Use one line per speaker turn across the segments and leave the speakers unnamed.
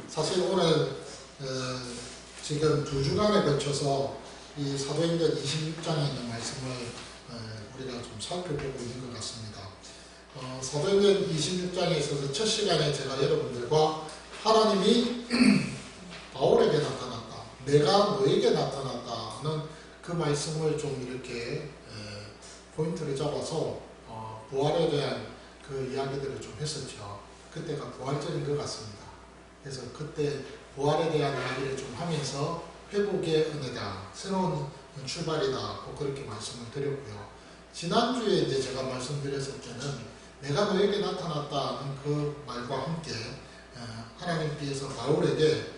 사실 오늘 지금 2주간에 걸쳐서 이 사도행전 26장에 있는 말씀을 우리가 좀 살펴보고 있는 것 같습니다. 사도행전 26장에 있어서 첫 시간에 제가 여러분들과 하나님이 바울에게 나타났다, 내가 너에게 나타났다는 그 말씀을 좀 이렇게 포인트를 잡아서 부활에 대한 그 이야기들을 좀 했었죠. 그때가 부활절인 것 같습니다. 그래서 그때 부활에 대한 이야기를 좀 하면서 회복의 은혜다, 새로운 출발이다, 그렇게 말씀을 드렸고요. 지난주에 이제 제가 말씀드렸을 때는 내가 너에게 나타났다는 그 말과 함께 하나님께서 바울에게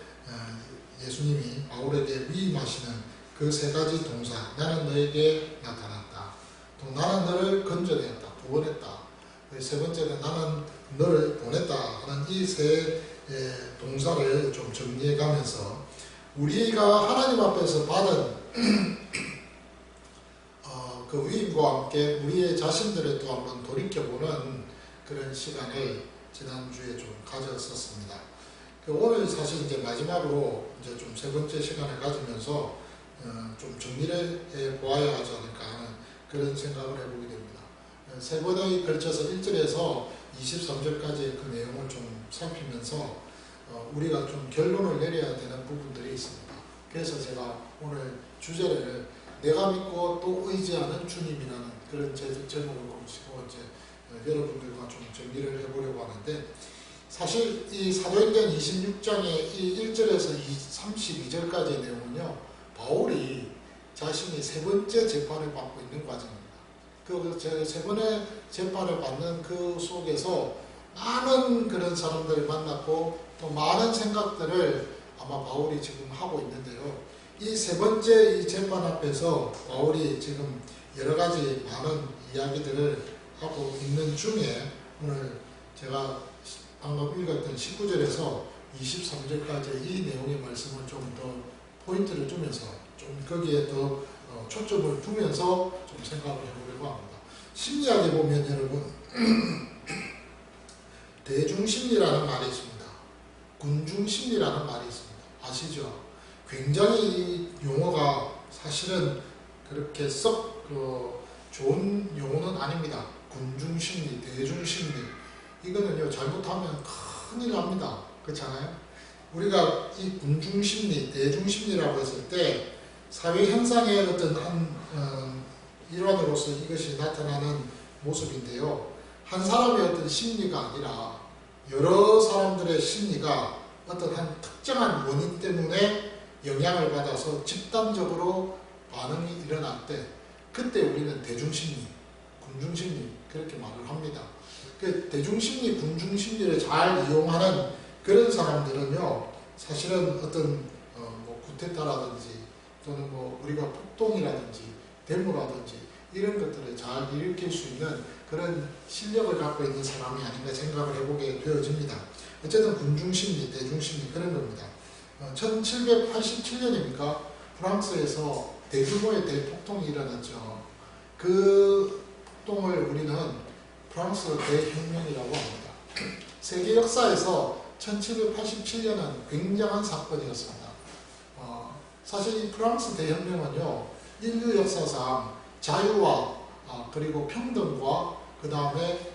예수님이 바울에게 위임하시는 그 세 가지 동사, 나는 너에게 나타났다, 또 나는 너를 건져내었다, 구원했다, 세 번째는 나는 너를 보냈다 하는 이 세 동사를 좀 정리해 가면서 우리가 하나님 앞에서 받은 그 위임과 함께 우리의 자신들을 또 한번 돌이켜보는 그런 시간을 지난주에 좀 가졌었습니다. 오늘 사실 이제 마지막으로 이제 좀 세 번째 시간을 가지면서 좀 정리를 해 보아야 하지 않을까 하는 그런 생각을 해보게 됩니다. 세 번에 걸쳐서 1절에서 23절까지의 그 내용을 좀 살피면서 우리가 좀 결론을 내려야 되는 부분들이 있습니다. 그래서 제가 오늘 주제를 내가 믿고 또 의지하는 주님이라는 그런 제목을 놓으시고 이제 여러분들과 좀 정리를 해보려고 하는데, 사실 이 사도행전 26장의 이 1절에서 32절까지의 내용은요, 바울이 자신이 세 번째 재판을 받고 있는 과정입니다. 그 세 번의 재판을 받는 그 속에서 많은 그런 사람들을 만났고 또 많은 생각들을 아마 바울이 지금 하고 있는데요. 이 세 번째 이 재판 앞에서 바울이 지금 여러 가지 많은 이야기들을 하고 있는 중에 오늘 제가 방금 읽었던 19절에서 23절까지 이 내용의 말씀을 좀 더 포인트를 주면서 좀 거기에 더 초점을 두면서 좀 생각을 해보려고 합니다. 심리학에 보면 여러분 대중심리라는 말이 있습니다. 군중심리라는 말이 있습니다. 아시죠? 굉장히 이 용어가 사실은 그렇게 썩 좋은 용어는 아닙니다. 군중심리, 대중심리, 이거는요 잘못하면 큰일 납니다. 그렇잖아요? 우리가 이 군중심리, 대중심리라고 했을 때 사회 현상의 어떤 한 일환으로서 이것이 나타나는 모습인데요. 한 사람의 어떤 심리가 아니라 여러 사람들의 심리가 어떤 한 특정한 원인 때문에 영향을 받아서 집단적으로 반응이 일어날 때, 그때 우리는 대중심리, 군중심리 그렇게 말을 합니다. 그 대중심리, 군중심리를 잘 이용하는 그런 사람들은요, 사실은 어떤 쿠데타라든지 또는 우리가 폭동이라든지 데모라든지 이런 것들을 잘 일으킬 수 있는 그런 실력을 갖고 있는 사람이 아닌가 생각을 해보게 되어집니다. 어쨌든 군중심리, 대중심리 그런 겁니다. 1787년입니까? 프랑스에서 대규모의 대폭동이 일어났죠. 그 폭동을 우리는 프랑스 대혁명이라고 합니다. 세계 역사에서 1787년은 굉장한 사건이었습니다. 사실 이 프랑스 대혁명은요, 인류 역사상 자유와 그리고 평등과 그 다음에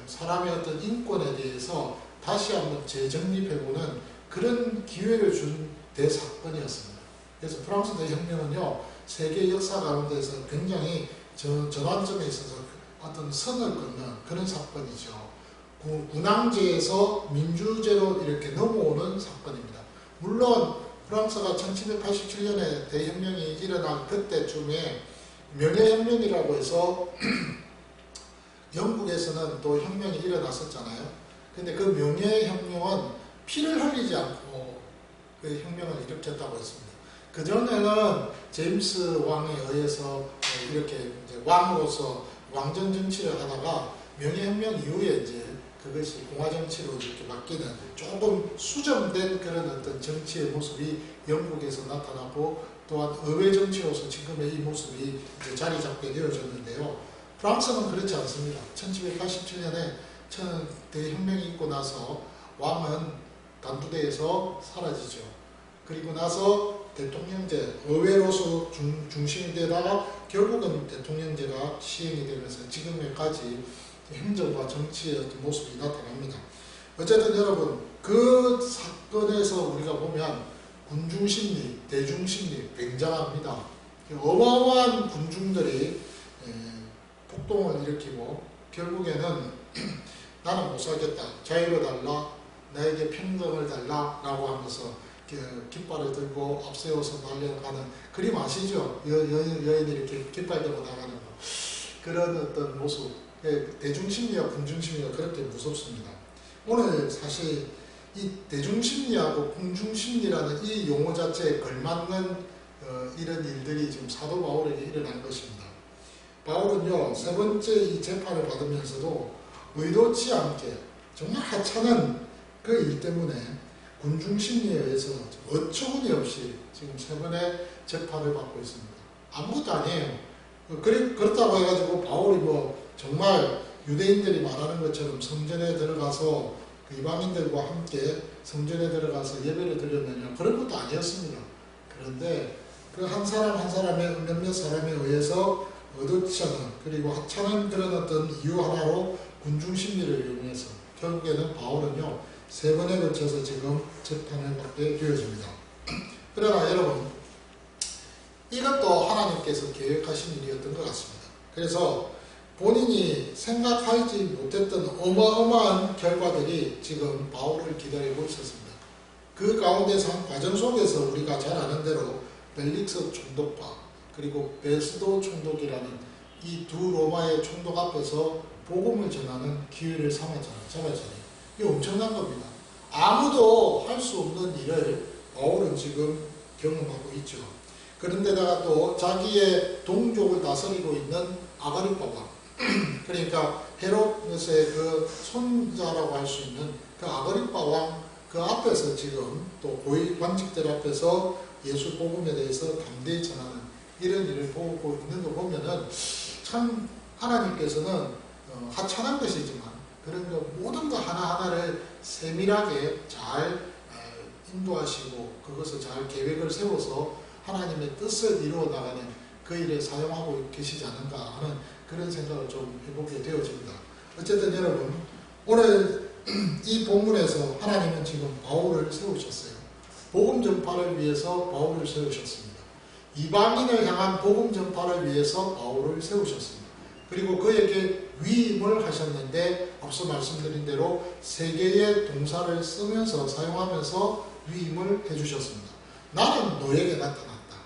사람의 어떤 인권에 대해서 다시 한번 재정립해보는 그런 기회를 준 대사건이었습니다. 그래서 프랑스 대혁명은요, 세계 역사 가운데서 굉장히 전환점에 있어서 어떤 선을 긋는 그런 사건이죠. 군왕제에서 민주제로 이렇게 넘어오는 사건입니다. 물론 프랑스가 1787년에 대혁명이 일어난 그때쯤에 명예혁명이라고 해서 영국에서는 또 혁명이 일어났었잖아요. 근데 그 명예혁명은 피를 흘리지 않고 그 혁명을 일으켰다고 했습니다. 그 전에는 제임스 왕에 의해서 이렇게 이제 왕으로서 왕정 정치를 하다가 명예혁명 이후에 이제 그것이 공화정치로 이렇게 바뀌는 조금 수정된 그런 어떤 정치의 모습이 영국에서 나타나고, 또한 의회 정치로서 지금의 이 모습이 이제 자리 잡게 되어졌는데요. 프랑스는 그렇지 않습니다. 1787년에 대혁명이 있고 나서 왕은 단두대에서 사라지죠. 그리고 나서 대통령제, 의회로서 중심이 되다가 결국은 대통령제가 시행이 되면서 지금까지 행정과 정치의 어떤 모습이 나타납니다. 어쨌든 여러분, 그 사건에서 우리가 보면 군중심리, 대중심리 굉장합니다. 어마어마한 군중들이 폭동을 일으키고 결국에는 나는 못 살겠다, 자유를 달라, 나에게 평등을 달라 라고 하면서 깃발을 들고 앞세워서 달려가는 그림 아시죠? 여인들이 깃발 들고 나가는 거. 그런 어떤 모습, 대중심리와 군중심리가 그렇게 무섭습니다. 오늘 사실 이 대중심리하고 군중심리라는 이 용어 자체에 걸맞는 이런 일들이 지금 사도 바울에게 일어난 것입니다. 바울은요, 세 번째 이 재판을 받으면서도 의도치 않게 정말 하찮은 그 일 때문에 군중심리에 의해서 어처구니 없이 지금 세 번의 재판을 받고 있습니다. 아무것도 아니에요. 그렇다고 해가지고 바울이 정말 유대인들이 말하는 것처럼 성전에 들어가서 그 이방인들과 함께 성전에 들어가서 예배를 드렸느냐, 그런 것도 아니었습니다. 그런데 그 한 사람 한 사람의 몇몇 사람에 의해서 의도치 않은 그리고 하찮은 그런 어떤 이유 하나로 군중심리를 이용해서 결국에는 바울은요, 세 번에 걸쳐서 지금 재판을 받게 되어집니다. 그러나 여러분, 이것도 하나님께서 계획하신 일이었던 것 같습니다. 그래서 본인이 생각하지 못했던 어마어마한 결과들이 지금 바울을 기다리고 있었습니다. 그 가운데서 한 과정 속에서 우리가 잘 아는 대로 벨릭스 총독과 그리고 베스도 총독이라는 이 두 로마의 총독 앞에서 복음을 전하는 기회를 잡았잖아요. 이게 엄청난 겁니다. 아무도 할 수 없는 일을 바울은 지금 경험하고 있죠. 그런데다가 또 자기의 동족을 다스리고 있는 아그리파 왕, 그러니까 헤롯의 그 손자라고 할 수 있는 그 아그리파 왕 그 앞에서 지금 또 고위 관직들 앞에서 예수 복음에 대해서 담대히 전하는 이런 일을 보고 있는 거 보면은 참 하나님께서는 하찮은 것이지만 그런 거 모든 거 하나하나를 세밀하게 잘 인도하시고 그것을 잘 계획을 세워서 하나님의 뜻을 이루어 나가는 그 일에 사용하고 계시지 않은가 하는 그런 생각을 좀 해보게 되어집니다. 어쨌든 여러분, 오늘 이 본문에서 하나님은 지금 바울을 세우셨어요. 복음 전파를 위해서 바울을 세우셨습니다. 이방인을 향한 복음 전파를 위해서 바울을 세우셨습니다. 그리고 그에게 위임을 하셨는데 앞서 말씀드린 대로 세 개의 동사를 쓰면서 사용하면서 위임을 해주셨습니다. 나는 너에게 나타났다.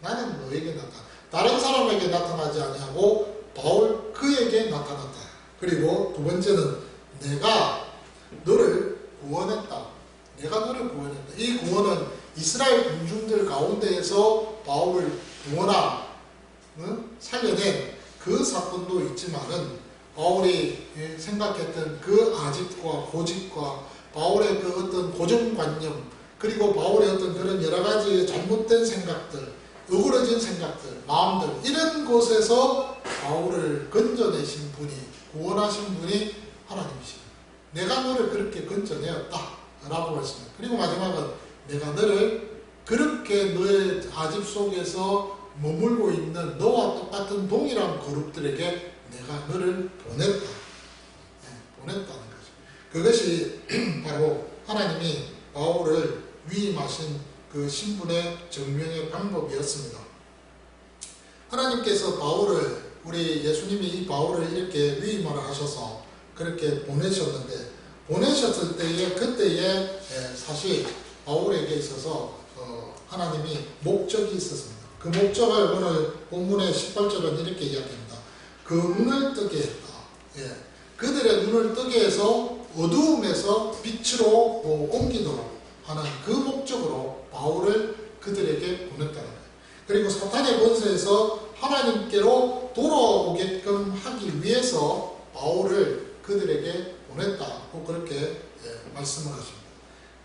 나는 너에게 나타났다. 다른 사람에게 나타나지 아니하고 바울 그에게 나타났다. 그리고 두 번째는 내가 너를 구원했다. 내가 너를 구원했다. 이 구원은 이스라엘 군중들 가운데에서 바울을 구원하, 살려낸 그 사건도 있지만은 바울이 생각했던 그 아집과 고집과 바울의 그 어떤 고정관념 그리고 바울의 어떤 그런 여러 가지 잘못된 생각들, 어그러진 생각들, 마음들 이런 곳에서 바울을 건져내신 분이 구원하신 분이 하나님이십니다. 내가 너를 그렇게 건져내었다 라고 말씀합니다. 그리고 마지막은 내가 너를 그렇게 너의 아집 속에서 머물고 있는 너와 똑같은 동일한 그룹들에게 내가 너를 보냈다. 보냈다는 거죠. 그것이 바로 하나님이 바울을 위임하신 그 신분의 증명의 방법이었습니다. 하나님께서 바울을, 우리 예수님이 이 바울을 이렇게 위임을 하셔서 그렇게 보내셨는데, 보내셨을 때에 그때에 사실 바울에게 있어서 하나님이 목적이 있었습니다. 그 목적을 오늘 본문의 18절은 이렇게 이야기합니다. 그 눈을 뜨게 했다. 그들의 눈을 뜨게 해서 어두움에서 빛으로 옮기도록 하는 그 목적으로 바울을 그들에게 보냈다는 거예요. 그리고 사탄의 권세에서 하나님께로 돌아오게끔 하기 위해서 바울을 그들에게 보냈다고 그렇게 말씀을 하십니다.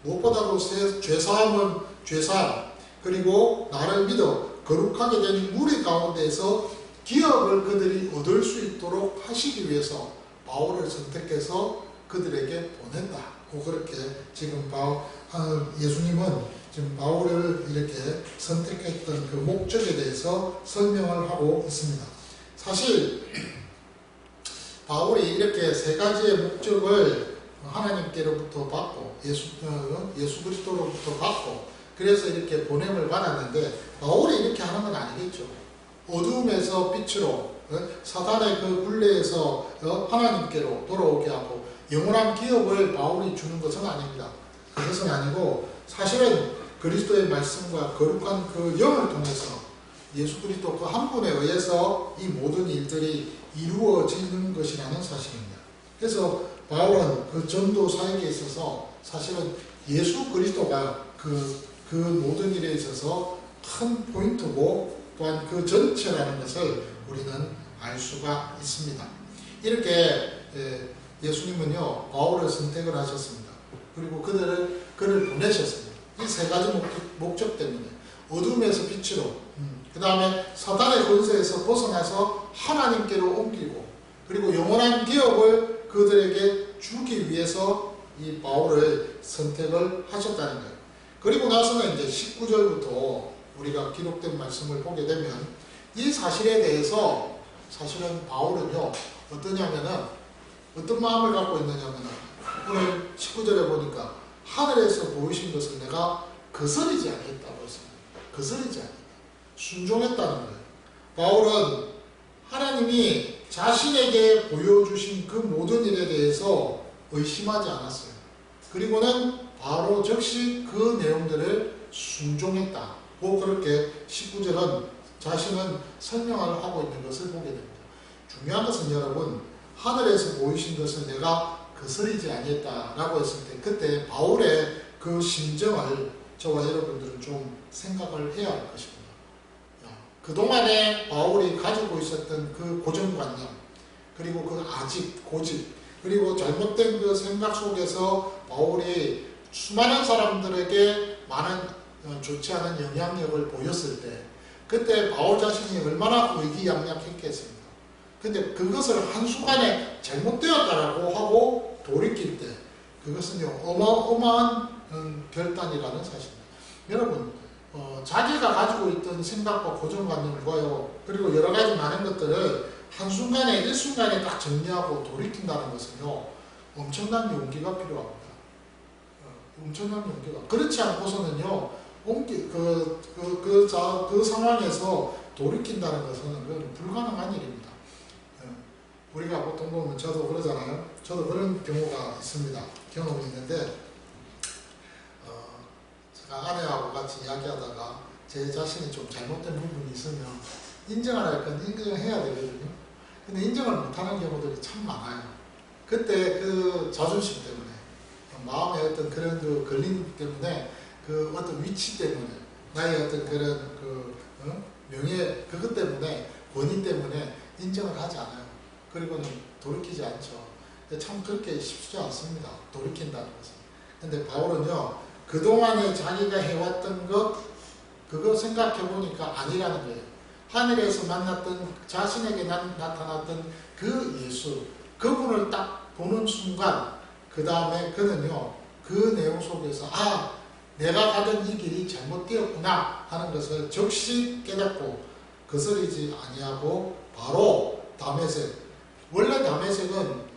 무엇보다도 죄사함은 죄사함, 그리고 나를 믿어 거룩하게 된 무리 가운데에서 기업을 그들이 얻을 수 있도록 하시기 위해서 바울을 선택해서 그들에게 보낸다. 그렇게 지금 예수님은 지금 바울을 이렇게 선택했던 그 목적에 대해서 설명을 하고 있습니다. 사실 바울이 이렇게 세 가지의 목적을 하나님께로부터 받고 예수 그리스도로부터 받고 그래서 이렇게 보냄을 받았는데 바울이 이렇게 하는 건 아니겠죠. 어두움에서 빛으로 사단의 그 굴레에서 하나님께로 돌아오게 하고 영원한 기업을 바울이 주는 것은 아닙니다. 그것은 아니고 사실은 그리스도의 말씀과 거룩한 그 영을 통해서 예수 그리스도 그 한 분에 의해서 이 모든 일들이 이루어지는 것이라는 사실입니다. 그래서 바울은 그 전도 사역에 있어서 사실은 예수 그리스도가 그 모든 일에 있어서 큰 포인트고 또한 그 전체라는 것을 우리는 알 수가 있습니다. 이렇게 예수님은요 바울을 선택을 하셨습니다. 그리고 그를 보내셨습니다. 이 세 가지 목적 때문에 어둠에서 빛으로 그 다음에 사단의 권세에서 벗어나서 하나님께로 옮기고 그리고 영원한 기업을 그들에게 주기 위해서 이 바울을 선택을 하셨다는 거예요. 그리고 나서는 이제 19절부터 우리가 기록된 말씀을 보게 되면 이 사실에 대해서 사실은 바울은요 어떠냐면은 어떤 마음을 갖고 있느냐면은 오늘 19절에 보니까 하늘에서 보이신 것을 내가 거스르지 않겠다고 했습니다. 거스르지 않겠다. 순종했다는 거예요. 바울은 하나님이 자신에게 보여주신 그 모든 일에 대해서 의심하지 않았어요. 그리고는 바로 즉시 그 내용들을 순종했다. 그렇게 19절은 자신은 설명을 하고 있는 것을 보게 됩니다. 중요한 것은 여러분 하늘에서 보이신 것을 내가 거스르지 아니했다라고 했을 때 그때 바울의 그 심정을 저와 여러분들은 좀 생각을 해야 할 것입니다. 그동안에 바울이 가지고 있었던 그 고정관념 그리고 그 아직 고집 그리고 잘못된 그 생각 속에서 바울이 수많은 사람들에게 많은 좋지 않은 영향력을 보였을 때 그때 바울 자신이 얼마나 의기양양했겠습니까? 근데 그것을 한순간에 잘못되었다라고 하고 돌이킬 때 그것은요 어마어마한 결단이라는 사실입니다. 여러분 자기가 가지고 있던 생각과 고정관념과요 그리고 여러 가지 많은 것들을 한순간에 일순간에 딱 정리하고 돌이킨다는 것은요 엄청난 용기가 필요합니다. 엄청난 용기가. 그렇지 않고서는요 그 상황에서 돌이킨다는 것은 불가능한 일입니다. 우리가 보통 보면 저도 그러잖아요. 저도 그런 경우가 있습니다. 경험이 있는데 제가 아내하고 같이 이야기하다가 제 자신이 좀 잘못된 부분이 있으면 인정을 할 건 인정해야 되거든요. 근데 인정을 못하는 경우들이 참 많아요. 그때 그 자존심 때문에 마음에 어떤 그런 그 걸림 때문에 그 어떤 위치 때문에 나의 어떤 그런 명예 그것 때문에 권위 때문에 인정을 하지 않아요. 그리고는 돌이키지 않죠. 참 그렇게 쉽지 않습니다. 돌이킨다는 것은. 근데 바울은요 그동안에 자기가 해왔던 것 그거 생각해 보니까 아니라는 거예요. 하늘에서 만났던 자신에게 나타났던 그 예수 그분을 딱 보는 순간 그 다음에 그는요 그 내용 속에서 내가 가던 이 길이 잘못되었구나 하는 것을 즉시 깨닫고 거스르지 아니하고 바로 다메섹 원래 다메섹은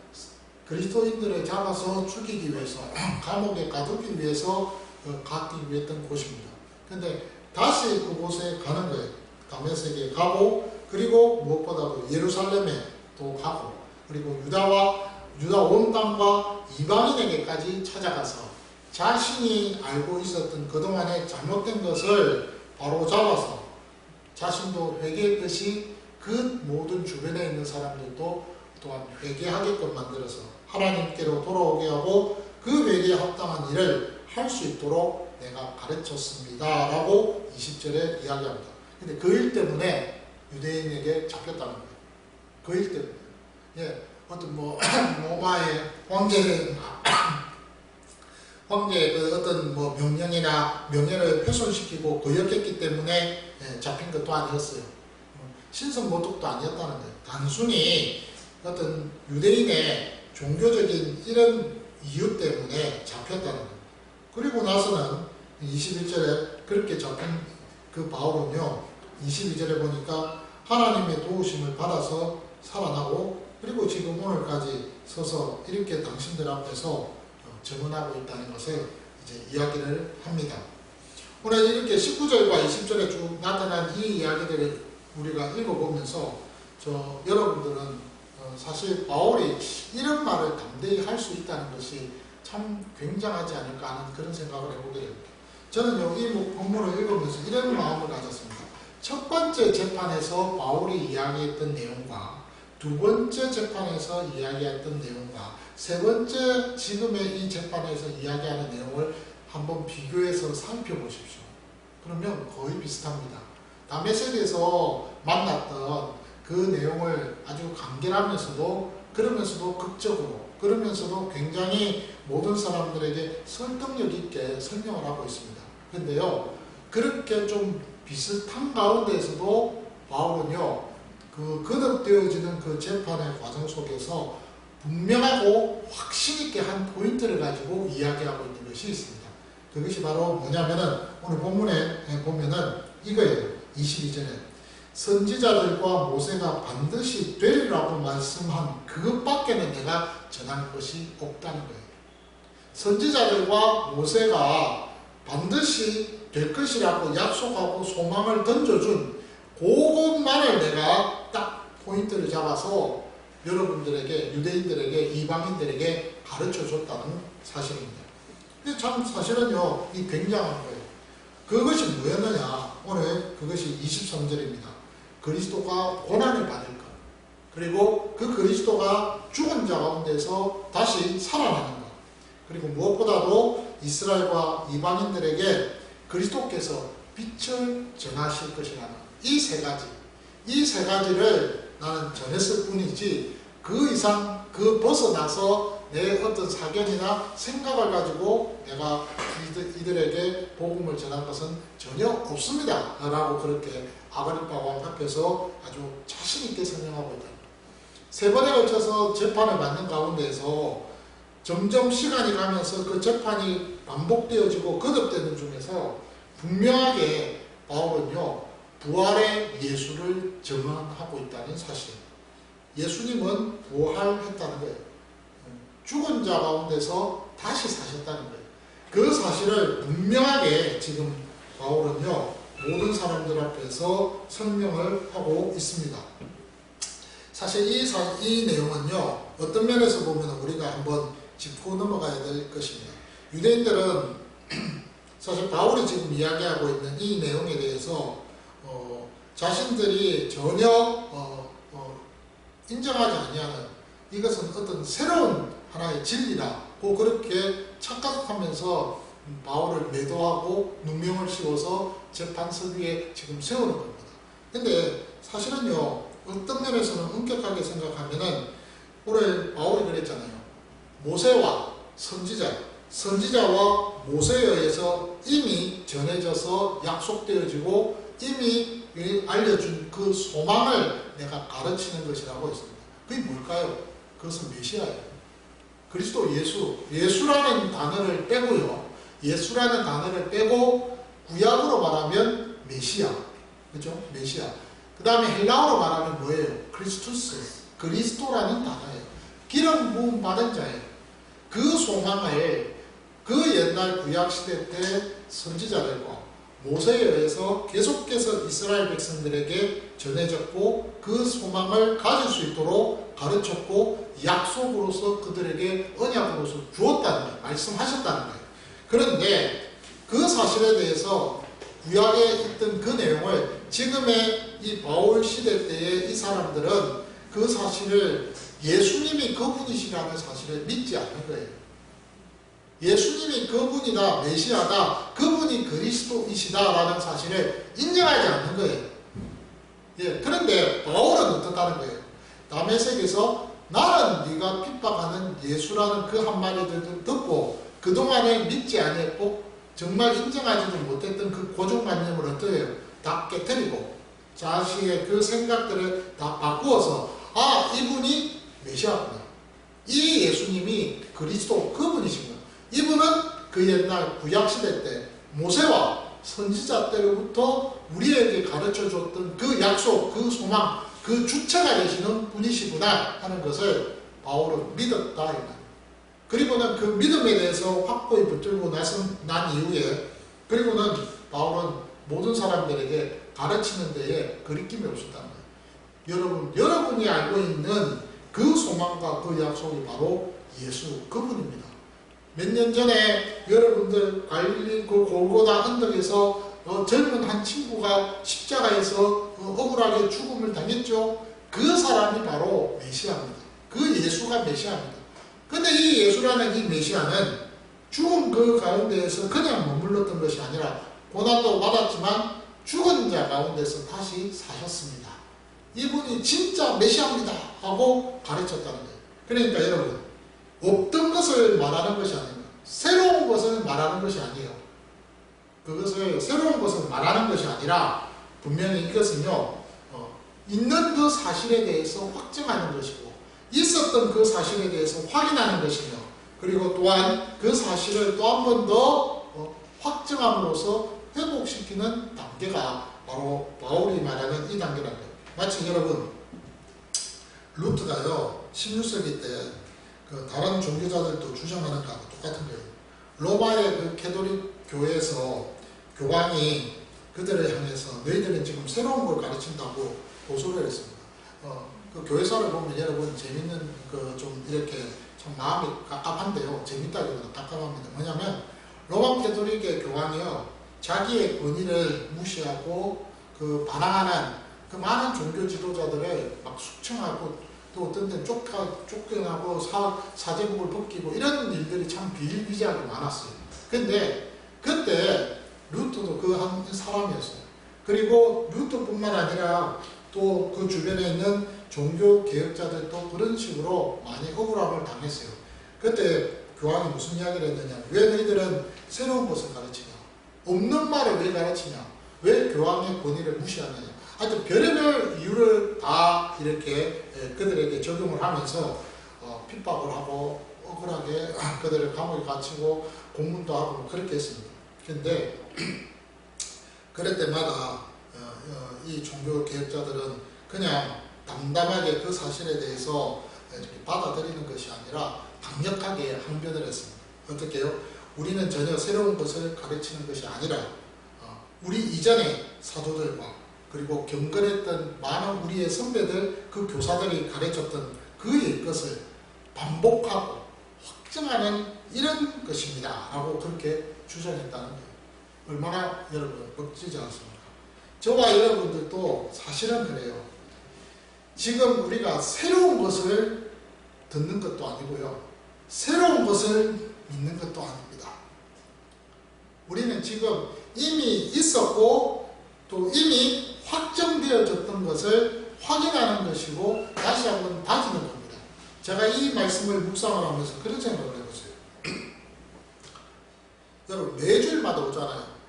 그리스도인들을 잡아서 죽이기 위해서 감옥에 가두기 위해서 가기 위했던 곳입니다. 근데 다시 그곳에 가는 거예요. 다메섹에 가고 그리고 무엇보다도 예루살렘에 또 가고 그리고 유다 온 땅과 이방인에게까지 찾아가서 자신이 알고 있었던 그동안의 잘못된 것을 바로 잡아서 자신도 회개했듯이 그 모든 주변에 있는 사람들도 또한 회개하게끔 만들어서 하나님께로 돌아오게 하고 그 회개에 합당한 일을 할 수 있도록 내가 가르쳤습니다 라고 20절에 이야기합니다. 근데 그 일 때문에 유대인에게 잡혔다는 거예요. 그 일 때문에. 예, 어떤 로마의 황제의 그 어떤 명령이나 명예를 훼손시키고 거역했기 때문에 잡힌 것도 아니었어요. 신성모독도 아니었다는 거예요. 단순히 어떤 유대인의 종교적인 이런 이유 때문에 잡혔다는 거예요. 그리고 나서는 21절에 그렇게 잡힌 그 바울은요, 22절에 보니까 하나님의 도우심을 받아서 살아나고, 그리고 지금 오늘까지 서서 이렇게 당신들 앞에서 증언하고 있다는 것을 이제 이야기를 합니다. 오늘 이렇게 19절과 20절에 쭉 나타난 이 이야기들을 우리가 읽어보면서 여러분들은 사실 바울이 이런 말을 담대히 할 수 있다는 것이 참 굉장하지 않을까 하는 그런 생각을 해보게 됩니다. 저는요, 이 본문을 읽으면서 이런 마음을 가졌습니다. 첫 번째 재판에서 바울이 이야기했던 내용과 두 번째 재판에서 이야기했던 내용과 세 번째 지금의 이 재판에서 이야기하는 내용을 한번 비교해서 살펴보십시오. 그러면 거의 비슷합니다. 다메섹에서 만났던 그 내용을 아주 간결하면서도, 그러면서도 극적으로, 그러면서도 굉장히 모든 사람들에게 설득력 있게 설명을 하고 있습니다. 근데요, 그렇게 좀 비슷한 가운데에서도 바울은요, 그 거듭되어지는 그 재판의 과정 속에서 분명하고 확신 있게 한 포인트를 가지고 이야기하고 있는 것이 있습니다. 그것이 바로 뭐냐면은 오늘 본문에 보면은 이거예요. 22절에 선지자들과 모세가 반드시 되리라고 말씀한 그것밖에는 내가 전한 것이 없다는 거예요. 선지자들과 모세가 반드시 될 것이라고 약속하고 소망을 던져준 그것만을 내가 딱 포인트를 잡아서 여러분들에게, 유대인들에게, 이방인들에게 가르쳐 줬다는 사실입니다. 근데 참 사실은요, 이 굉장한 거예요. 그것이 뭐였느냐? 오늘 그것이 23절입니다. 그리스도가 고난을 받을 것, 그리고 그 그리스도가 죽은 자 가운데서 다시 살아나는 것, 그리고 무엇보다도 이스라엘과 이방인들에게 그리스도께서 빛을 전하실 것이라는 이 세 가지를 나는 전했을 뿐이지 그 이상 벗어나서 내 어떤 사견이나 생각을 가지고 내가 이들에게 복음을 전한 것은 전혀 없습니다 라고 그렇게 아그리파 왕 앞에서 아주 자신 있게 설명하고 있다. 세 번에 걸쳐서 재판을 받는 가운데에서 점점 시간이 가면서 그 재판이 반복되어지고 거듭되는 중에서 분명하게 바울은요, 부활의 예수를 증언하고 있다는 사실. 예수님은 부활했다는 거예요. 죽은 자 가운데서 다시 사셨다는 거예요. 그 사실을 분명하게 지금 바울은요, 모든 사람들 앞에서 설명을 하고 있습니다. 사실 이 내용은요, 어떤 면에서 보면 우리가 한번 짚고 넘어가야 될 것입니다. 유대인들은 사실 바울이 지금 이야기하고 있는 이 내용에 대해서 자신들이 전혀 인정하지 아니하는, 이것은 어떤 새로운 하나의 진리라고 그렇게 착각하면서 바울을 매도하고 누명을 씌워서 재판석 위에 지금 세우는 겁니다. 근데 사실은요, 어떤 면에서는 엄격하게 생각하면은 오늘 바울이 그랬잖아요. 모세와 선지자와 모세에 의해서 이미 전해져서 약속되어지고 이미 알려준 그 소망을 내가 가르치는 것이라고 했습니다. 그게 뭘까요? 그것은 메시아예요. 그리스도 예수라는 단어를 빼고요. 예수라는 단어를 빼고 구약으로 말하면 메시아. 그죠? 메시아. 그 다음에 헬라어로 말하면 뭐예요? 크리스투스. 그리스도라는 단어예요. 기름 부음 받은 자예요. 그 소망을 그 옛날 구약시대 때 선지자들과 모세에 의해서 계속해서 이스라엘 백성들에게 전해졌고 그 소망을 가질 수 있도록 가르쳤고 약속으로서 그들에게 언약으로서 주었다는 거예요. 말씀하셨다는 거예요. 그런데 그 사실에 대해서 구약에 있던 그 내용을 지금의 이 바울 시대 때의 이 사람들은 그 사실을 예수님이 그분이시라는 사실을 믿지 않는 거예요. 예수님이 그분이다, 메시아다, 그분이 그리스도이시다라는 사실을 인정하지 않는 거예요. 예, 그런데 바울은 어떻다는 거예요? 다메섹에서 나는 네가 핍박하는 예수라는 그 한마디를 듣고 그동안에 믿지 아니했고 정말 인정하지도 못했던 그 고정관념을 어떻게 해요? 다 깨뜨리고 자신의 그 생각들을 다 바꾸어서 이분이 메시아구나. 이 예수님이 그리스도 그분이신 거예요. 이분은 그 옛날 구약시대 때 모세와 선지자 때로부터 우리에게 가르쳐줬던 그 약속, 그 소망, 그 주체가 되시는 분이시구나 하는 것을 바울은 믿었다. 그리고는 그 믿음에 대해서 확고히 붙들고 난 이후에 그리고는 바울은 모든 사람들에게 가르치는 데에 거리낌이 없었다는 거예요. 여러분이 알고 있는 그 소망과 그 약속이 바로 예수 그분입니다. 몇 년 전에 여러분들 갈릴리 그 골고다 언덕에서 젊은 한 친구가 십자가에서 억울하게 죽음을 당했죠. 그 사람이 바로 메시아입니다. 그 예수가 메시아입니다. 근데 이 예수라는 이 메시아는 죽은 그 가운데에서 그냥 머물렀던 것이 아니라 고난도 받았지만 죽은 자 가운데서 다시 사셨습니다. 이분이 진짜 메시아입니다 하고 가르쳤다는 거예요. 그러니까 여러분, 없던 것을 말하는 것이 아닙니다. 새로운 것을 말하는 것이 아니에요. 그것을 새로운 것을 말하는 것이 아니라 분명히 이것은요, 있는 그 사실에 대해서 확증하는 것이고 있었던 그 사실에 대해서 확인하는 것이며 그리고 또한 그 사실을 또 한 번 더 확증함으로써 회복시키는 단계가 바로 바울이 말하는 이 단계라는 거예요. 마치 여러분, 루트가요 16세기 때 그 다른 종교자들도 주장하는 거하고 똑같은 거예요. 로마의 그 캐톨릭 교회에서 교황이 그들을 향해서 너희들은 지금 새로운 걸 가르친다고 고소를 했습니다. 그 교회사를 보면 여러분 재밌는 그 좀 이렇게 참 마음이 갑갑한데요. 재밌다기보다 답답합니다. 뭐냐면 로마 캐톨릭의 교황이요 자기의 권위를 무시하고 그 반항하는 그 많은 종교 지도자들을 막 숙청하고 또 어떤 데는 쫓겨나고 사제복을 벗기고 이런 일들이 참 비일비재하게 많았어요. 근데 그때 루터도 그 한 사람이었어요. 그리고 루터뿐만 아니라 또 그 주변에 있는 종교 개혁자들도 그런 식으로 많이 억울함을 당했어요. 그때 교황이 무슨 이야기를 했느냐, 왜 너희들은 새로운 것을 가르치냐, 없는 말을 왜 가르치냐, 왜 교황의 권위를 무시하느냐, 하여튼 별의별 이유를 다 이렇게 그들에게 적용을 하면서 핍박을 하고 억울하게 그들을 감옥에 갇히고 공문도 하고 그렇게 했습니다. 그런데 그럴 때마다 이 종교 개혁자들은 그냥 담담하게 그 사실에 대해서 이렇게 받아들이는 것이 아니라 강력하게 항변을 했습니다. 어떻게 해요? 우리는 전혀 새로운 것을 가르치는 것이 아니라 우리 이전의 사도들과 그리고 경건했던 많은 우리의 선배들, 그 교사들이 가르쳤던 그 것을 반복하고 확증하는 이런 것입니다 라고 그렇게 주장했다는 거예요. 얼마나 여러분 멋지지 않습니까? 저와 여러분들도 사실은 그래요. 지금 우리가 새로운 것을 듣는 것도 아니고요, 새로운 것을 믿는 것도 아닙니다. 우리는 지금 이미 있었고 또 이미 확정되어졌던 것을 확인하는 것이고 다시 한번 다지는 겁니다. 제가 이 말씀을 묵상을 하면서 그런 생각을 해보세요. 여러분 매주일마다 오잖아요.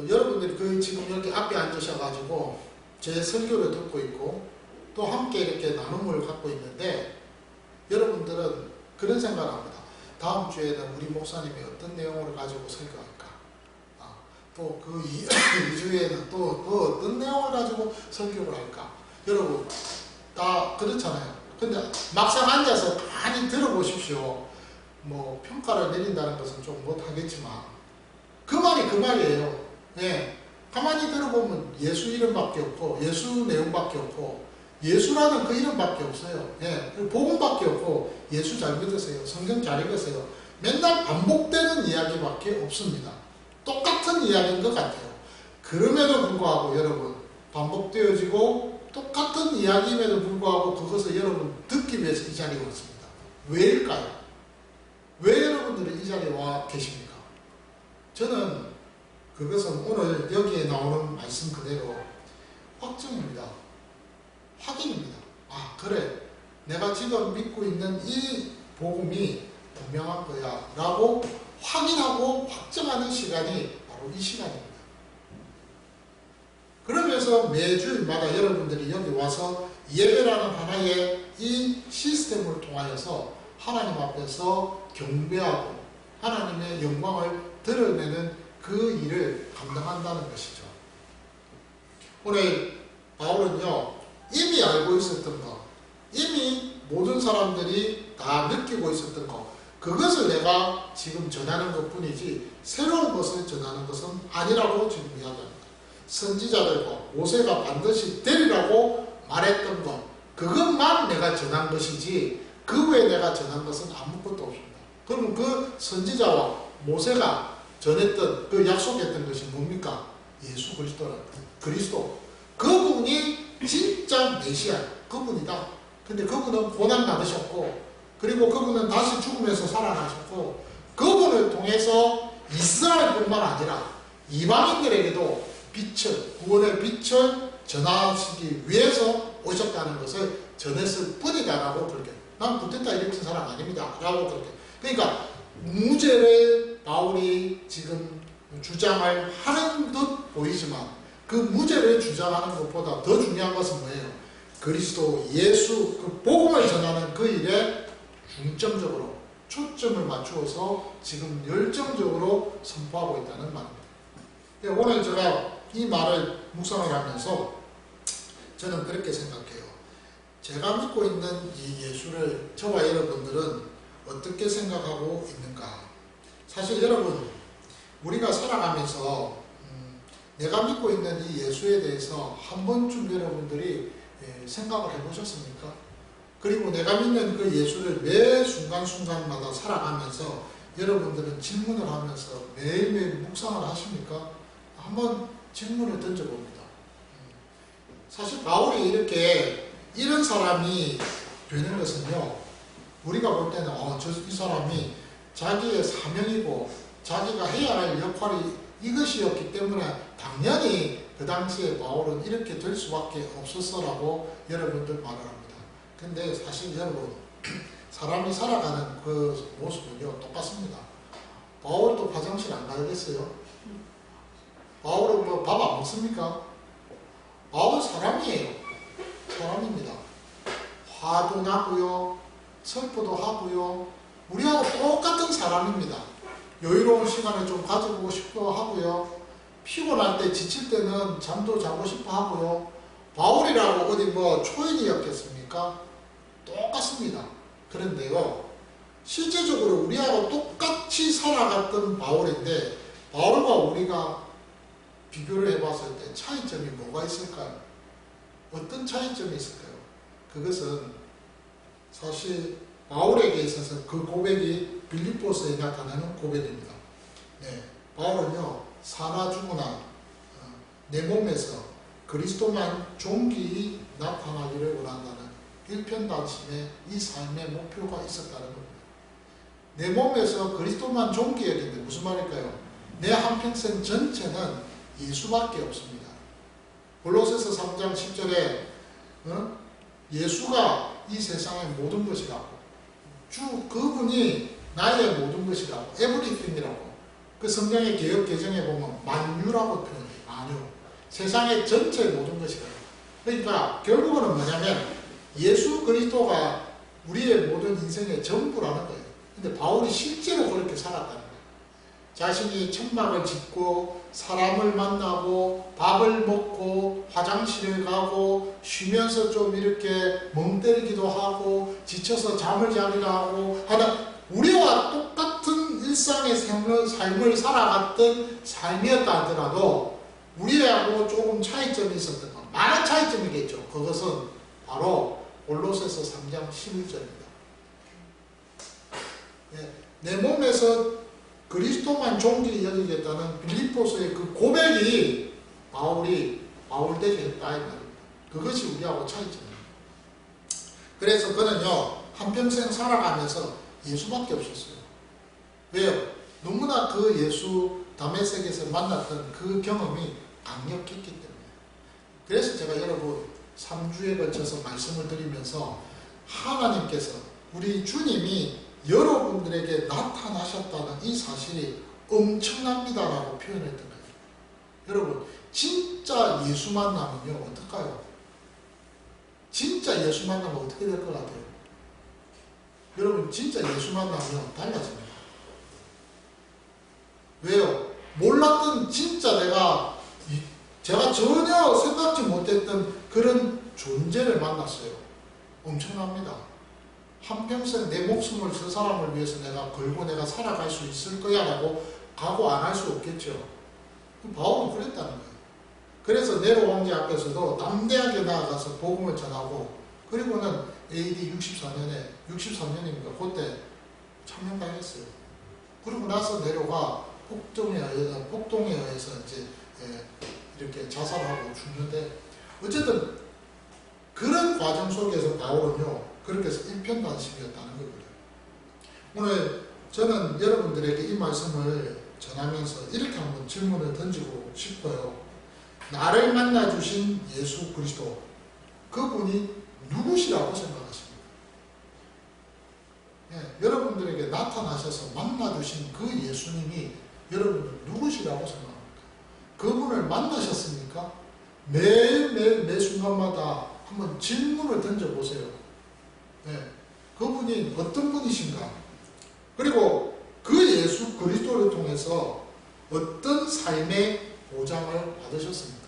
여러분들이 그 지금 이렇게 앞에 앉으셔가지고 제 설교를 듣고 있고 또 함께 이렇게 나눔을 갖고 있는데 여러분들은 그런 생각을 합니다. 다음 주에는 우리 목사님이 어떤 내용을 가지고 설교할까? 또 그 2주에는 또 그 어떤 내용을 가지고 설교를 할까? 여러분 다 그렇잖아요. 근데 막상 앉아서 많이 들어보십시오. 뭐 평가를 내린다는 것은 좀 못하겠지만 그 말이 그 말이에요. 예. 가만히 들어보면 예수 이름밖에 없고 예수 내용밖에 없고 예수라는 그 이름밖에 없어요. 예. 그리고 복음밖에 없고 예수 잘 믿으세요. 성경 잘 읽으세요. 맨날 반복되는 이야기밖에 없습니다. 똑같은 이야기인 것 같아요. 그럼에도 불구하고 여러분 반복되어지고 똑같은 이야기임에도 불구하고 그것을 여러분 듣기 위해서 이 자리에 왔습니다. 왜일까요? 왜 여러분들이 이 자리에 와 계십니까? 저는 그것은 오늘 여기에 나오는 말씀 그대로 확증입니다. 확인입니다. 아 그래, 내가 지금 믿고 있는 이 복음이 분명한 거야 라고 확인하고 확정하는 시간이 바로 이 시간입니다. 그러면서 매주일마다 여러분들이 여기 와서 예배라는 하나의 이 시스템을 통하여서 하나님 앞에서 경배하고 하나님의 영광을 드러내는 그 일을 감당한다는 것이죠. 오늘 바울은요, 이미 알고 있었던 것, 이미 모든 사람들이 다 느끼고 있었던 것, 그것을 내가 지금 전하는 것 뿐이지 새로운 것을 전하는 것은 아니라고 지금 이야기합니다. 선지자들과 모세가 반드시 되리라고 말했던 것, 그것만 내가 전한 것이지 그 외에 내가 전한 것은 아무것도 없습니다. 그러면 그 선지자와 모세가 전했던 그 약속했던 것이 뭡니까? 예수 그리스도. 그분이 진짜 메시아, 그분이다. 근데 그분은 고난 받으셨고, 그리고 그분은 다시 죽으면서 살아나셨고, 그분을 통해서 이스라엘뿐만 아니라 이방인들에게도 빛을, 구원의 빛을 전하시기 위해서 오셨다는 것을 전했을 뿐이다라고 그렇게, 난 구테타 일으킨 사람 아닙니다 라고 그렇게. 그러니까 무죄를 바울이 지금 주장을 하는 듯 보이지만 그 무죄를 주장하는 것보다 더 중요한 것은 뭐예요? 그리스도 예수, 그 복음을 전하는 그 일에 중점적으로 초점을 맞추어서 지금 열정적으로 선포하고 있다는 말입니다. 오늘 제가 이 말을 묵상을 하면서 저는 그렇게 생각해요. 제가 믿고 있는 이 예수를 저와 여러분들은 어떻게 생각하고 있는가? 사실 여러분, 우리가 살아가면서 내가 믿고 있는 이 예수에 대해서 한 번쯤 여러분들이 생각을 해보셨습니까? 그리고 내가 믿는 그 예수를 매 순간순간마다 살아가면서 여러분들은 질문을 하면서 매일매일 묵상을 하십니까? 한번 질문을 던져봅니다. 사실 바울이 이렇게 이런 사람이 되는 것은요, 우리가 볼 때는 이 사람이 자기의 사명이고 자기가 해야 할 역할이 이것이었기 때문에 당연히 그 당시에 바울은 이렇게 될 수밖에 없었어라고 여러분들 말을 합니다. 근데 사실 여러분, 사람이 살아가는 그 모습은요 똑같습니다. 바울도 화장실 안 가야겠어요? 바울은 뭐 밥 안 먹습니까? 바울은 사람이에요. 사람입니다. 화도 나고요, 슬퍼도 하고요, 우리하고 똑같은 사람입니다. 여유로운 시간을 좀 가져보고 싶어 하고요, 피곤할 때 지칠 때는 잠도 자고 싶어 하고요. 바울이라고 어디 뭐 초인이었겠습니까? 똑같습니다. 그런데요, 실제적으로 우리하고 똑같이 살아갔던 바울인데 바울과 우리가 비교를 해봤을 때 차이점이 뭐가 있을까요? 어떤 차이점이 있을까요? 그것은 사실 바울에게 있어서 그 고백이 빌립보서에 나타나는 고백입니다. 네, 바울은요, 사나 죽으나 내 몸에서 그리스도만 존귀히 나타나기를 원한다는 일편단심의 이 삶의 목표가 있었다는 겁니다. 내 몸에서 그리스도만 존귀해야겠는데 무슨 말일까요? 내 한평생 전체는 예수밖에 없습니다. 골로새서 3장 10절에 예수가 이 세상의 모든 것이라고, 그분이 나의 모든 것이라고, everything이라고, 그 성경의 개역 개정에 보면 만유라고 표현해요. 만유. 세상의 전체 모든 것이라고. 그러니까 결국은 뭐냐면 예수 그리스도가 우리의 모든 인생의 전부라는 거예요. 근데 바울이 실제로 그렇게 살았다는 거예요. 자신이 천막을 짓고 사람을 만나고 밥을 먹고 화장실을 가고 쉬면서 좀 이렇게 멍 때리기도 하고 지쳐서 잠을 자기도 하고 하다 우리와 똑같은 일상의 삶을 살아갔던 삶이었다 하더라도 우리하고 조금 차이점이 있었던 것, 많은 차이점이겠죠. 그것은 바로 골로새서 3장 11절입니다. 내 몸에서 그리스도만 존귀히 여기겠다는 빌립보서의 그 고백이 바울되게 했다 이 말입니다. 그것이 우리하고 차이점입니다. 그래서 그는요, 한평생 살아가면서 예수밖에 없었어요. 왜요? 너무나 그 예수 다메섹에서 만났던 그 경험이 강력했기 때문에. 그래서 제가 여러분 3주에 걸쳐서 말씀을 드리면서 하나님께서, 우리 주님이 여러분들에게 나타나셨다는 이 사실이 엄청납니다라고 표현했던 거예요. 여러분, 진짜 예수 만나면요 어떨까요? 진짜 예수 만나면 어떻게 될 것 같아요? 여러분 진짜 예수 만나면 달라집니다. 왜요? 몰랐던 진짜 제가 전혀 생각지 못했던 그런 존재를 만났어요. 엄청납니다. 한평생 내 목숨을 저 사람을 위해서 내가 걸고 내가 살아갈 수 있을 거야 라고 각오 안 할 수 없겠죠. 바울은 그랬다는 거예요. 그래서 네로 황제 앞에서도 담대하게 나아가서 복음을 전하고, 그리고는 AD 63년입니다. 그때 참명당했어요. 그리고 나서 네로가 폭동에 의해서 이제 이렇게 자살하고 죽는데, 어쨌든 그런 과정 속에서 바울은요 그렇게 해서 일편단심이었다는 거거든요. 오늘 저는 여러분들에게 이 말씀을 전하면서 이렇게 한번 질문을 던지고 싶어요. 나를 만나주신 예수 그리스도, 그분이 누구시라고 생각하십니까? 여러분들에게 나타나셔서 만나주신 그 예수님이 여러분들 누구시라고 생각합니까? 그분을 만나셨습니까? 매일매일 매 순간마다 한번 질문을 던져보세요. 그분이 어떤 분이신가? 그리고 그 예수 그리스도를 통해서 어떤 삶의 보장을 받으셨습니까?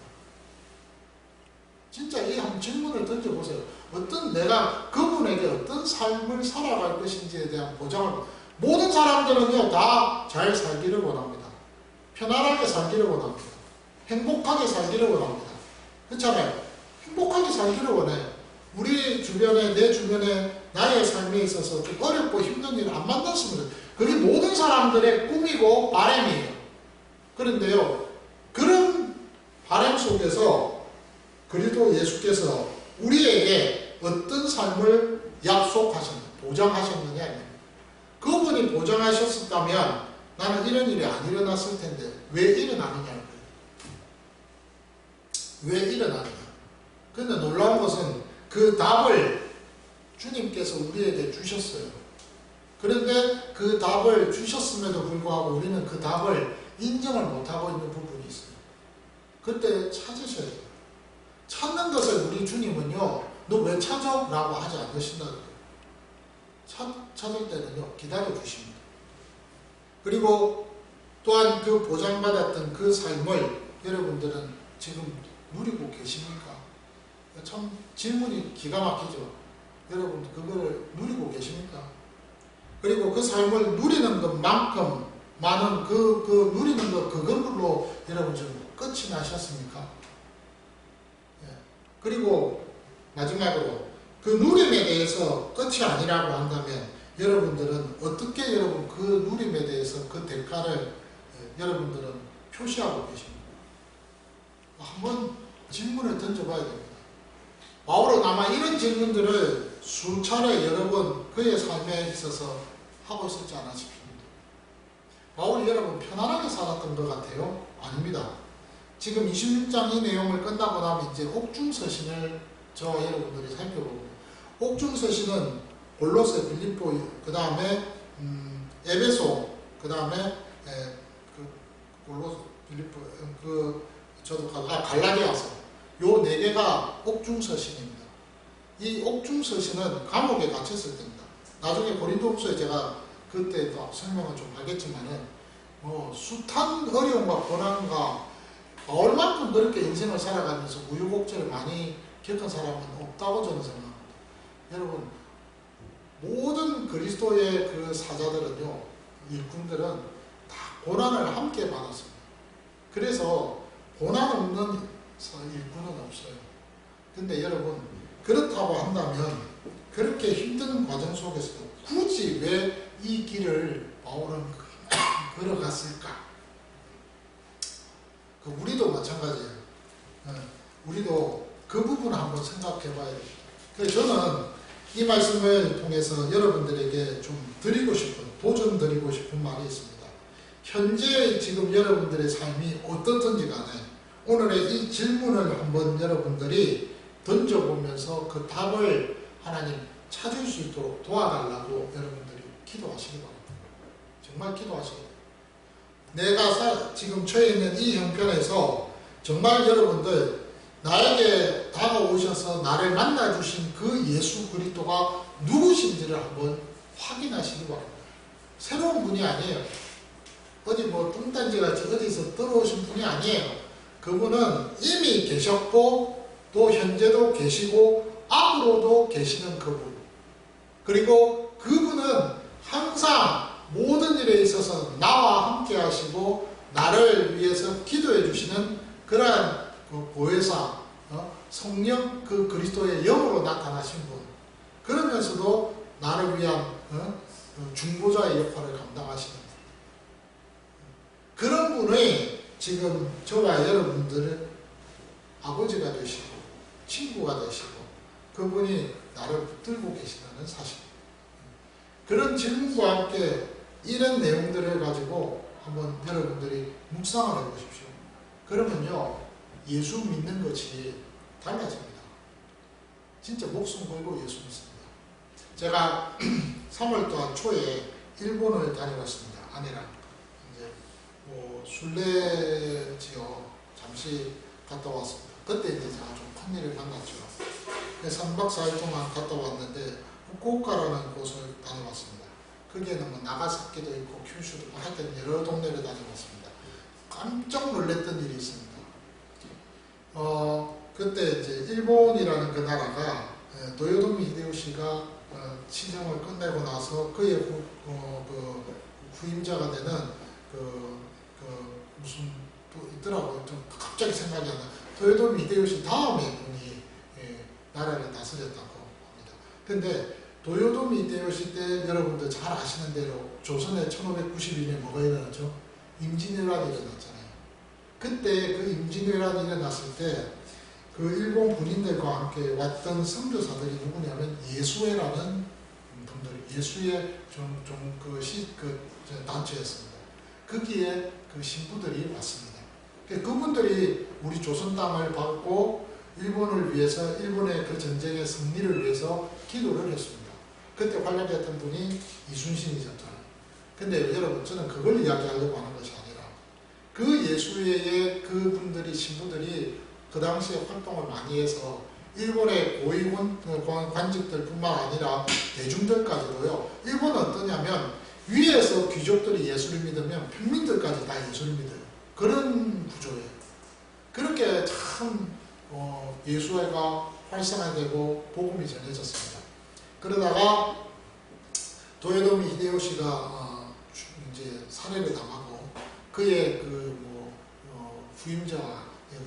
진짜 이 한 질문을 던져보세요. 내가 그분에게 어떤 삶을 살아갈 것인지에 대한 보장을, 모든 사람들은요 다 잘 살기를 원합니다. 편안하게 살기를 원합니다. 행복하게 살기를 원합니다. 그렇잖아요. 행복하게 살기를 원해. 우리 주변에, 내 주변에 나의 삶에 있어서 좀 어렵고 힘든 일을 안 만났으면 돼. 그게 모든 사람들의 꿈이고 바람이에요. 그런데요, 그런 바람 속에서 그리스도 예수께서 우리에게 어떤 삶을 약속하셨느냐, 보장하셨느냐. 그분이 보장하셨었다면 나는 이런 일이 안 일어났을 텐데 왜 일어나느냐는 거예요. 왜 일어나느냐. 그런데 놀라운 것은 그 답을 주님께서 우리에게 주셨어요. 그런데 그 답을 주셨음에도 불구하고 우리는 그 답을 인정을 못하고 있는 부분이 있어요. 그때 찾으셔야 돼요. 찾는 것을 우리 주님은요, 너 왜 찾아? 라고 하지 않으신다는 거예요. 찾을 때는요, 기다려 주십니다. 그리고 또한 그 보장받았던 그 삶을 여러분들은 지금 누리고 계십니까? 참 질문이 기가 막히죠. 여러분 그거를 누리고 계십니까? 그리고 그 삶을 누리는 것만큼 많은 그 누리는 것 그걸로 여러분 지금 끝이 나셨습니까? 그리고 마지막으로 그 누림에 대해서 끝이 아니라고 한다면 여러분들은 어떻게 여러분 그 누림에 대해서 그 대가를 여러분들은 표시하고 계십니까? 한번 질문을 던져봐야 됩니다. 바울은 아마 이런 질문들을 수차례 여러 번 그의 삶에 있어서 하고 있었지 않아 싶습니다. 바울이 여러분 편안하게 살았던 것 같아요? 아닙니다. 지금 26장 이 내용을 끝나고 나면 이제 옥중서신을 저와 여러분들이 살펴보고, 옥중서신은 골로새, 빌립보, 그 다음에 에베소, 그 다음에 골로새, 빌립보, 갈라디아서, 요 네 개가 옥중서신입니다. 이 옥중서신은 감옥에 갇혔을 때입니다. 나중에 고린도후서에 제가 그때도 설명을 좀 하겠지만은 숱한 어려움과 고난과 얼만큼 그렇게 인생을 살아가면서 우유곡절을 많이 겪은 사람은 없다고 저는 생각합니다. 여러분, 모든 그리스도의 그 사자들은요, 일꾼들은 다 고난을 함께 받았습니다. 그래서 고난 없는 일꾼은 없어요. 근데 여러분, 그렇다고 한다면 그렇게 힘든 과정 속에서도 굳이 왜 이 길을 바울은 걸어갔을까? 우리도 마찬가지예요. 우리도 그 부분을 한번 생각해 봐야 됩니다. 그래서 저는 이 말씀을 통해서 여러분들에게 좀 도전 드리고 싶은 말이 있습니다. 현재 지금 여러분들의 삶이 어떻든지 간에 오늘의 이 질문을 한번 여러분들이 던져보면서 그 답을 하나님 찾을 수 있도록 도와달라고 여러분들이 기도하시기 바랍니다. 정말 기도하시기 바랍니다. 내가 지금 처해 있는 이 형편에서 정말 여러분들 나에게 다가오셔서 나를 만나주신 그 예수 그리스도가 누구신지를 한번 확인하시기 바랍니다. 새로운 분이 아니에요. 어디 뭐 뚱딴지같이 어디서 들어오신 분이 아니에요. 그분은 이미 계셨고 또 현재도 계시고 앞으로도 계시는 그분. 그리고 그분은 항상 모든 일에 있어서 나와 함께 하시고 나를 위해서 기도해 주시는 그러한 그 보혜사, 성령 그 그리스도의 영으로 나타나신 분. 그러면서도 나를 위한 중보자의 역할을 감당하시는 분. 그런 분이 지금 저와 여러분들의 아버지가 되시고 친구가 되시고 그분이 나를 붙들고 계시다는 사실. 그런 질문과 함께 이런 내용들을 가지고 한번 여러분들이 묵상을 해보십시오. 그러면요, 예수 믿는 것이 달라집니다. 진짜 목숨 걸고 예수 믿습니다. 제가 3월달 초에 일본을 다녀왔습니다. 아내랑 이제 뭐 순례지요 잠시 갔다 왔습니다. 그때 이제 제가 좀 큰일을 만났죠. 그래서 3박 4일 동안 갔다 왔는데 후쿠오카라는 곳을 다녀왔습니다. 거기에는 뭐 나가사키도 있고 큐슈도 있고 하여튼 여러 동네를 다녀왔습니다. 깜짝 놀랐던 일이 있습니다. 그때 이제 일본이라는 그 나라가 도요토미 히데요시가 치정을 끝내고 나서 그의 후임자가 되는 무슨 또 있더라고요. 좀 갑자기 생각이 안 나요. 도요토미 히데요시 다음에 분이 나라를 다스렸다고 합니다. 근데 도요토미 히데요시 때 여러분들 잘 아시는 대로 조선에 1592년에 뭐가 일어났죠? 임진왜란이 일어났잖아요. 그때 그 임진왜란이 일어났을 때 그 일본 군인들과 함께 왔던 선교사들이 누구냐면 예수회라는 분들, 예수의 단체였습니다. 거기에 그 신부들이 왔습니다. 그분들이 우리 조선 땅을 받고 일본을 위해서, 일본의 그 전쟁의 승리를 위해서 기도를 했습니다. 그때 활약했던 분이 이순신이셨잖아요. 근데 여러분, 저는 그걸 이야기하려고 하는 것이 아니라 그 예수회의 그분들이, 신부들이 그 당시에 활동을 많이 해서 일본의 고위군 관직들 뿐만 아니라 대중들까지도요. 일본은 어떠냐면 위에서 귀족들이 예수를 믿으면 평민들까지 다 예수를 믿어요. 그런 구조예요. 그렇게 참 예수회가 활성화되고 복음이 전해졌습니다. 그러다가 도요토미 히데요시가 이제 살해를 당하고 그의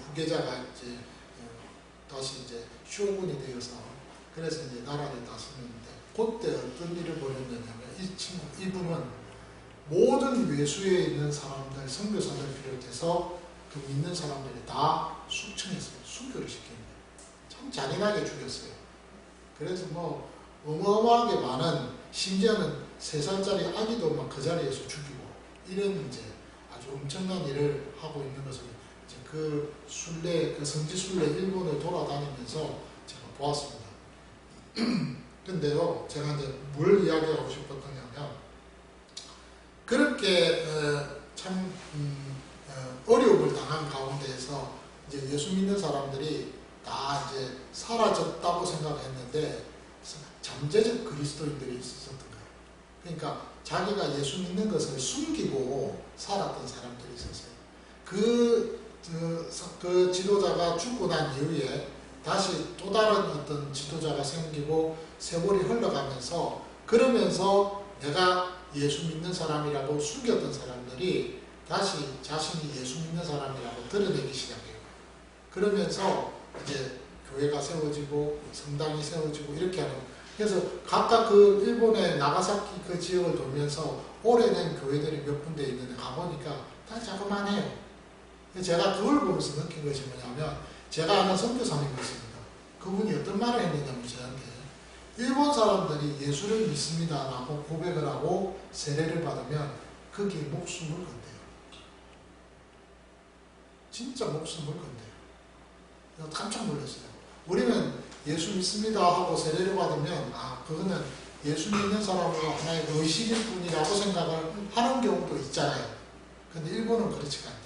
후계자가 이제 다시 이제 쇼군이 되어서 그래서 이제 나라를 다스렸는데 그때 어떤 일을 벌였느냐면 이분은 모든 외수에 있는 사람들, 선교사들 비롯해서 그 믿는 사람들이 다 숙청했어요. 순교를 시킵니다. 참 잔인하게 죽였어요. 그래서 뭐 어마어마하게 많은, 심지어는 3살짜리 아기도 막 그 자리에서 죽이고 이런 이제 아주 엄청난 일을 하고 있는 것을 이제 그 성지순례 일본을 돌아다니면서 제가 보았습니다. 근데요, 제가 이제 뭘 이야기하고 싶었더냐면, 그렇게 참 어려움을 당한 가운데에서 이제 예수 믿는 사람들이 다 이제 사라졌다고 생각했는데 잠재적 그리스도인들이 있었던 거예요. 그러니까 자기가 예수 믿는 것을 숨기고 살았던 사람들이 있었어요. 그 지도자가 죽고 난 이후에 다시 또 다른 어떤 지도자가 생기고 세월이 흘러가면서, 그러면서 내가 예수 믿는 사람이라고 숨겼던 사람들이 다시 자신이 예수 믿는 사람이라고 드러내기 시작해요. 그러면서 이제 교회가 세워지고 성당이 세워지고 이렇게 하는 거예요. 그래서 각각 그 일본의 나가사키 그 지역을 돌면서 오래된 교회들이 몇 군데 있는데 가보니까 다 자그만해요. 제가 그걸 보면서 느낀 것이 뭐냐면, 제가 아는 선교사님이 있습니다. 그분이 어떤 말을 했느냐면 저한테, 일본 사람들이 예수를 믿습니다 라고 고백을 하고 세례를 받으면 거기에 목숨을 건대요. 진짜 목숨을 건대요. 깜짝 놀랐어요. 우리는 예수 믿습니다 하고 세례를 받으면 그거는 예수 믿는 사람으로 하나의 의식일 뿐이라고 생각을 하는 경우도 있잖아요. 근데 일본은 그렇지가 않대요.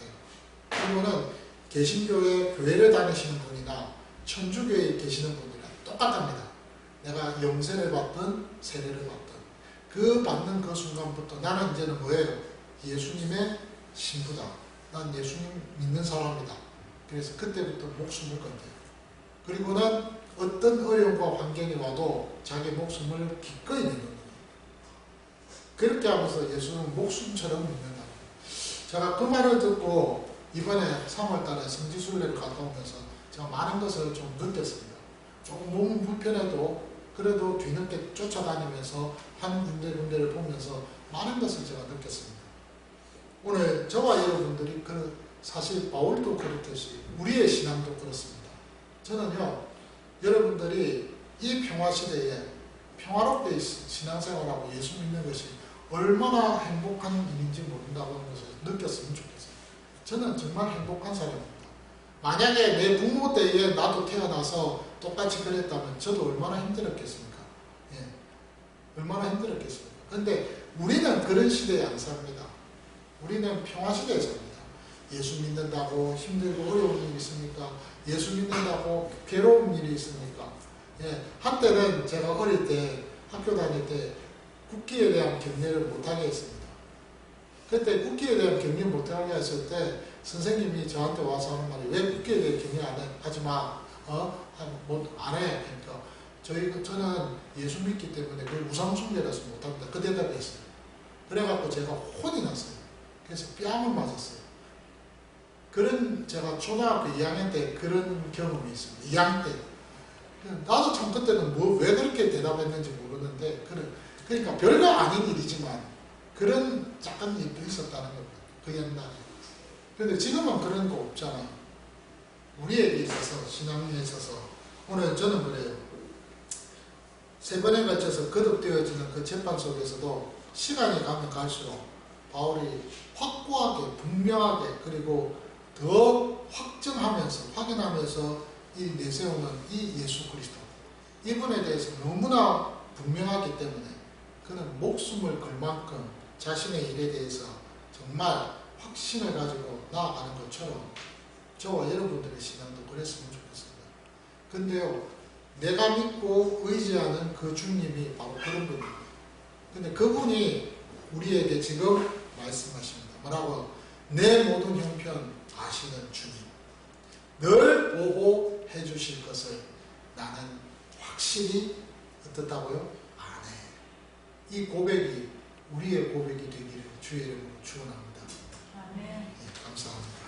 일본은 개신교회 교회를 다니시는 분이나 천주교에 계시는 분이랑 똑같답니다. 내가 영세를 받든 세례를 받든 그 받는 그 순간부터 나는 이제는 뭐예요? 예수님의 신부다. 난 예수님 믿는 사람이다. 그래서 그때부터 목숨을 건져요. 그리고는 어떤 어려움과 환경이 와도 자기 목숨을 기꺼이 내는 거예요. 그렇게 하면서 예수는 목숨처럼 믿는다. 제가 그 말을 듣고 이번에 3월달에 성지순례를 갔다 오면서 제가 많은 것을 좀 느꼈습니다. 조금 몸은 불편해도 그래도 뒤늦게 쫓아다니면서 한 군데군데를 보면서 많은 것을 제가 느꼈습니다. 오늘 저와 여러분들이 사실 바울도 그렇듯이 우리의 신앙도 그렇습니다. 저는요, 여러분들이 이 평화시대에 평화롭게 신앙생활하고 예수 믿는 것이 얼마나 행복한 일인지 모른다고 하는 것을 느꼈으면 좋겠어요. 저는 정말 행복한 사람입니다. 만약에 내 부모 때에 나도 태어나서 똑같이 그랬다면 저도 얼마나 힘들었겠습니까? 예. 얼마나 힘들었겠습니까? 근데 우리는 그런 시대에 안 삽니다. 우리는 평화시대에 삽니다. 예수 믿는다고 힘들고 어려운 일이 있습니까? 예수 믿는다고 괴로운 일이 있습니까? 예. 한때는 제가 어릴 때 학교 다닐 때 국기에 대한 경례를 못하게 했습니다. 그때 국기에 대한 경례 못하게 했을 때 선생님이 저한테 와서 하는 말이 왜 국기에 대해 경례 하지 마? 안 해. 그러니까 저는 예수 믿기 때문에 그 우상숭배라서 못합니다. 그 대답을 했어요. 그래갖고 제가 혼이 났어요. 그래서 뺨을 맞았어요. 제가 초등학교 2학년 때 그런 경험이 있습니다. 2학년 때. 나도 참 그때는 왜 그렇게 대답했는지 모르는데, 그러니까 별거 아닌 일이지만 그런 작은 일도 있었다는 겁니다. 그 옛날에. 그런데 지금은 그런 거 없잖아요. 우리에게 있어서, 신앙에 있어서. 오늘 저는 그래요. 3번에 걸쳐서 거듭되어지는 그 재판 속에서도 시간이 가면 갈수록 바울이 확고하게, 분명하게, 그리고 더 확인하면서 이 내세우는 이 예수 그리스도. 이분에 대해서 너무나 분명하기 때문에 그는 목숨을 걸 만큼 자신의 일에 대해서 정말 확신을 가지고 나아가는 것처럼 저와 여러분들의 신앙도 그랬으면 좋겠습니다. 근데요, 내가 믿고 의지하는 그 주님이 바로 그런 분입니다. 근데 그분이 우리에게 지금 말씀하십니다. 뭐라고? 내 모든 형편 아시는 주님. 늘 보호해 주실 것을 나는 확실히 어떻다고요? 안 해. 이 고백이 우리의 고백이 되기를 주의 이름으로 축원합니다.
아멘.
네, 감사합니다.